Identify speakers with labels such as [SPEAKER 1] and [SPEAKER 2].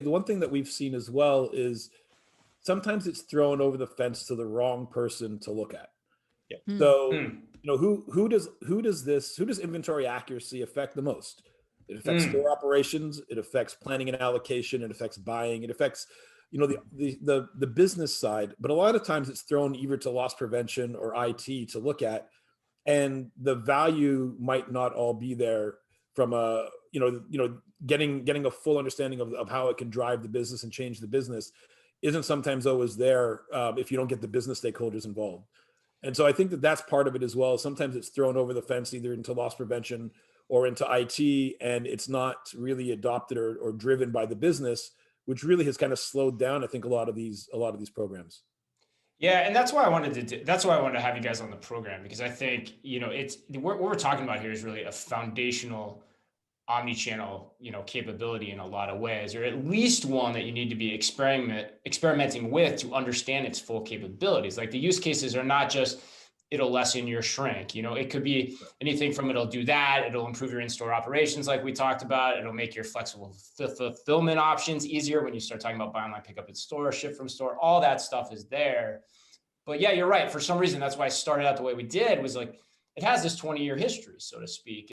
[SPEAKER 1] the one thing that we've seen as well is sometimes it's thrown over the fence to the wrong person to look at.
[SPEAKER 2] Yeah.
[SPEAKER 1] So, who does inventory accuracy affect the most? It affects store operations. It affects planning and allocation. It affects buying. It affects, the business side. But a lot of times it's thrown either to loss prevention or IT to look at, and the value might not all be there from getting a full understanding of how it can drive the business and change the business isn't sometimes always there if you don't get the business stakeholders involved. And so I think that that's part of it as well. Sometimes it's thrown over the fence either into loss prevention or into IT, and it's not really adopted or driven by the business, which really has kind of slowed down, I think, a lot of these programs.
[SPEAKER 2] Yeah, and that's why I wanted to have you guys on the program, because I think, it's what we're talking about here is really a foundational omni-channel, capability in a lot of ways, or at least one that you need to be experimenting with to understand its full capabilities. Like, the use cases are not just it'll lessen your shrink. It could be anything from it'll do that, it'll improve your in-store operations like we talked about, it'll make your flexible fulfillment options easier when you start talking about buy online, pick up in store, ship from store, all that stuff is there. But yeah, you're right. For some reason, that's why I started out the way we did, was like, it has this 20-year history, so to speak.